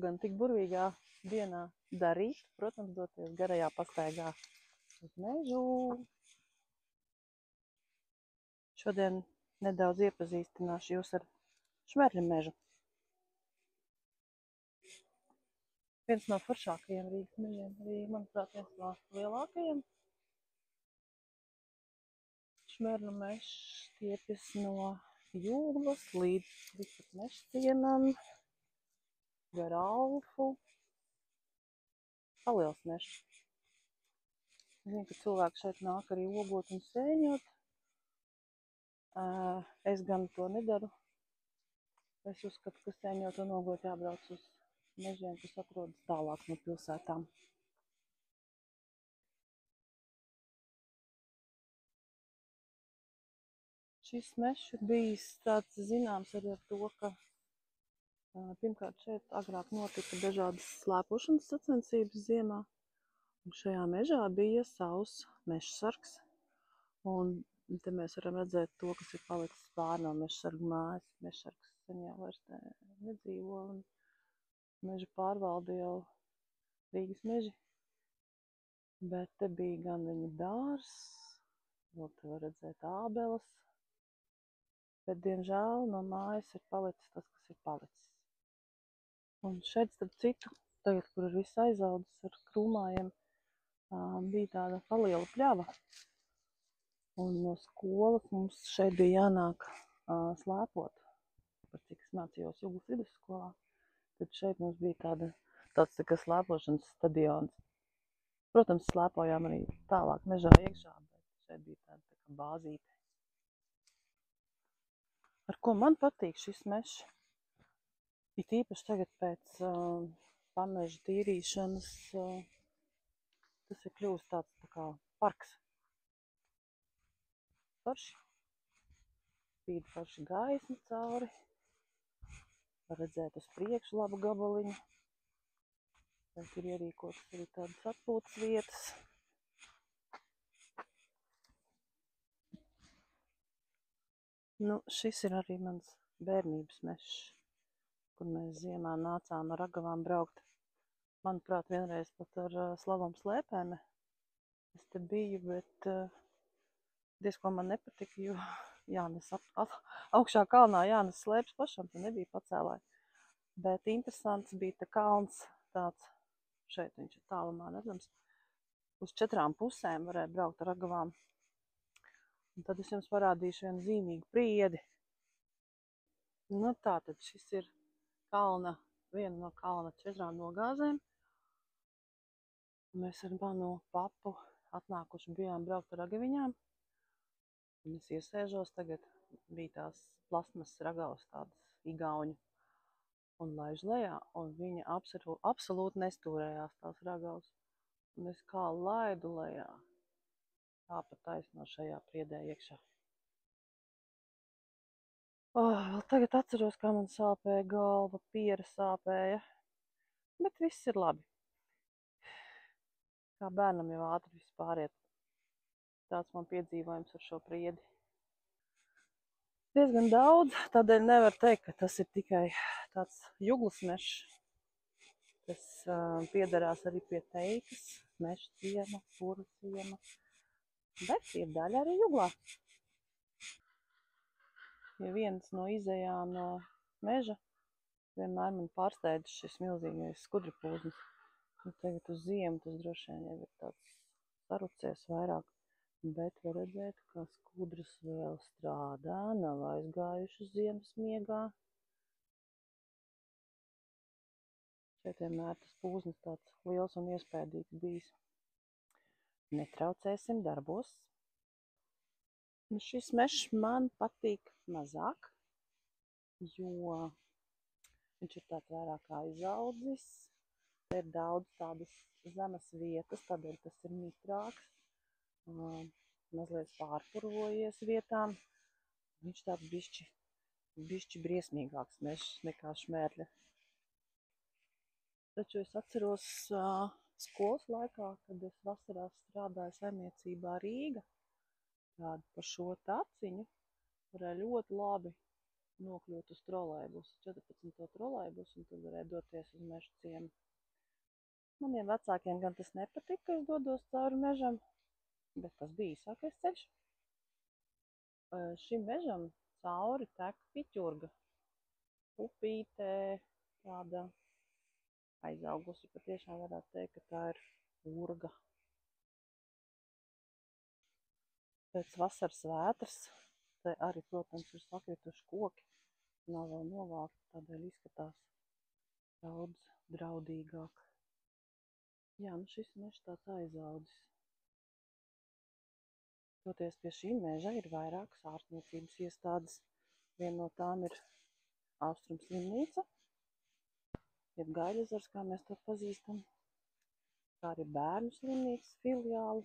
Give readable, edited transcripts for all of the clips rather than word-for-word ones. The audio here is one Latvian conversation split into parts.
gan tik burvīgā dienā darīt? Protams, doties garajā pastaigā uz mežu. Šodien nedaudz iepazīstināšu jūs ar Šmerļa mežu. Viens no foršākajiem Rīgas mežiem, arī, manuprāt, viens no lielākajiem. Šmerļa mežs stiepjas no Jūglas līdz pat Mežciemam, gar Alfu. Paliels mežs. Zinu, ka cilvēki šeit nāk arī ogot un sēņot. Es gan to nedaru. Es uzskatu, ka sēņot un ogot jābrauc uz mežiem, kas atrodas tālāk no pilsētām. Šis mežs ir bijis tāds zināms arī ar to, ka pirmkārt šeit agrāk notika dažādas slēpošanas sacensības ziemā. Un šajā mežā bija savs mežsargs. Un te mēs varam redzēt to, kas ir palicis pāri no mežsarga mājas. Mežsargs sen jau vairs nedzīvo un meža pārvalde jau Rīgas meži. Bet te bija gan viņa dārs, vēl te var redzēt ābeles. Bet, diemžēl, no mājas ir palicis tas, kas ir palicis. Un šeit, starp citu, tagad, kur ir viss aizaudzis ar krūmājiem, bija tāda paliela pļava. Un no skolas mums šeit bija jānāk slēpot, par cik es mācījos Jūglas vidusskolā. Tad šeit mums bija tāds tā kā slēpošanas stadions. Protams, slēpojām arī tālāk mežā iekšā, bet šeit bija tāda tā kā bāzīte. Ar ko man patīk šis mežs? It īpaši tagad pēc pameža tīrīšanas tas ir kļuvis tāds tā kā parks. Forši. Spīd forši gaisma cauri. Var redzēt uz priekšu labu gabaliņu. Šeit ir ierīkotas arī tādas atpūtas vietas. Nu, šis ir arī mans bērnības mežs, kur mēs ziemā nācām ar ragavām braukt. Manuprāt, vienreiz pat ar slavam slēpēm. Es te biju, bet diezko man nepatika, jo jānes augšā kalnā jānes slēpes pašam, te nebija pacēlāji. Bet interesants bija te kalns tāds, šeit viņš ir tālumā redzams, uz 4 pusēm varēja braukt ar ragavām. Un tad es jums parādīšu vienu zīmīgu priedi. Nu tātad šis ir viena no kalna 4 nogāzēm. Mēs ar manu papu atnākuši bijām braukt ar ragaviņām. Un es iesēžos, tagad bija tās plasmasas ragavas tādas igauņu un laiž lejā, un viņa absolūti nestūrējās tās ragavas. Un es kā laidu lejā, tāpat taisno šajā priedē iekšā. Vēl tagad atceros, kā man sāpēja galva, piera sāpēja, bet viss ir labi. Kā bērnam jau ātri viss pāriet. Tāds man piedzīvojums ar šo priedi. Diezgan daudz, tādēļ nevar teikt, ka tas ir tikai tāds Jūglas mežs. Tas piederās arī pie Teikas, Mežciema, Purvciema, bet ir daļa arī Jūglā. Ja viens no izejām no meža, vienmēr man pārsteidz šis milzīgais skudripūznis. Tagad uz ziemu tas droši vien jau ir tāds sarucies vairāk. Bet var redzēt, ka skudras vēl strādā, nav aizgājušas ziemas miegā. Šeit vienmēr tas pūznis tāds liels un iespējīgs bijis. Netraucēsim darbos. Un šis mežs man patīk mazāk, jo viņš ir tāds vairāk aizaudzis. Te ir daudz tādas zemes vietas, tādēļ tas ir mitrāks. Mazliet pārpurvojies vietām. Viņš tāds bišķi briesmīgāks mežs nekā Šmerļa. Taču es atceros skolas laikā, kad es vasarā strādāju saimniecībā Rīga. Tādu par šo taciņu varēja ļoti labi nokļūt uz trolejbusu, 14. trolejbusu, un tad varēja doties uz meža ciemu. Maniem vecākiem gan tas nepatika, ka es dodos cauri mežam, bet tas bija īsākais ceļš. Šim mežam cauri tek Piķurga. Upīte, tāda aizaugusi, patiešām varētu teikt, ka tā ir urga. Pēc vasaras vētras, te arī, protams, ir sakrituši koki, nav vēl novākti, tādēļ izskatās daudz draudīgāk. Jā, nu šis mežs tāds aizaudzis. Toties pie šī meža ir vairākas ārstniecības iestādes. Viena no tām ir Austrum slimnīca, jeb Gaļezers, kā mēs to pazīstam, kā arī bērnu slimnīcas filiāli.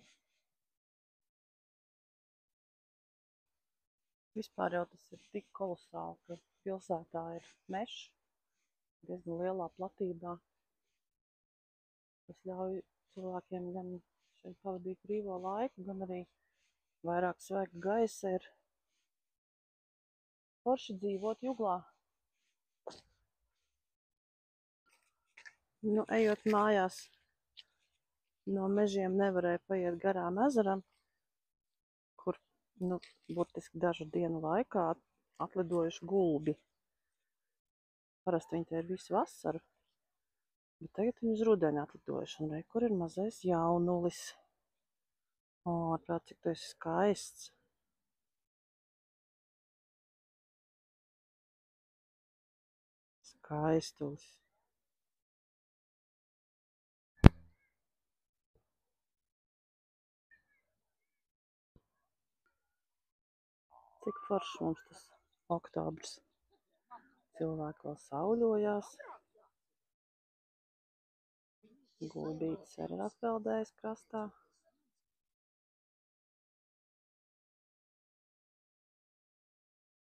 Vispār jau tas ir tik kolosāli, ka pilsētā ir mežs diezgan lielā platībā. Tas ļauj cilvēkiem gan šeit pavadīt brīvo laiku, gan arī vairāk svaiga gaisa, ir forši dzīvot Juglā. Nu, ejot mājās, no mežiem nevarēja paiet garām ezeram, kur, burtiski dažu dienu laikā atlidojuši gulbi. Parasti viņi te ir visu vasaru, bet tagad viņi uz rudeni atlidojuši, un kur ir mazais jaunulis. Ārprāt, cik tu esi skaists. Skaistulis. Cik foršs mums tas oktobrs. Cilvēki vēl sauļojās. Gulbītis arī ir atpeldējis krastā.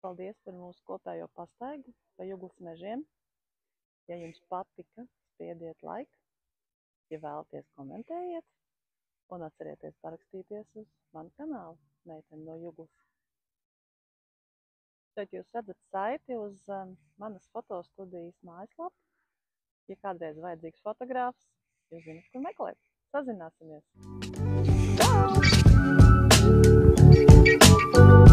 Paldies par mūsu kopējo pastaigu pa Juglas mežiem. Ja jums patika, spiediet like. Ja vēlaties, komentējiet. Un atcerieties parakstīties uz manu kanālu Meitene no Juglas. Šeit jūs redzat saiti uz manas fotostudijas mājaslapu. Ja kādreiz vajadzīgs fotogrāfs, jūs zināt, kur meklēt. Sazināsimies! Čau!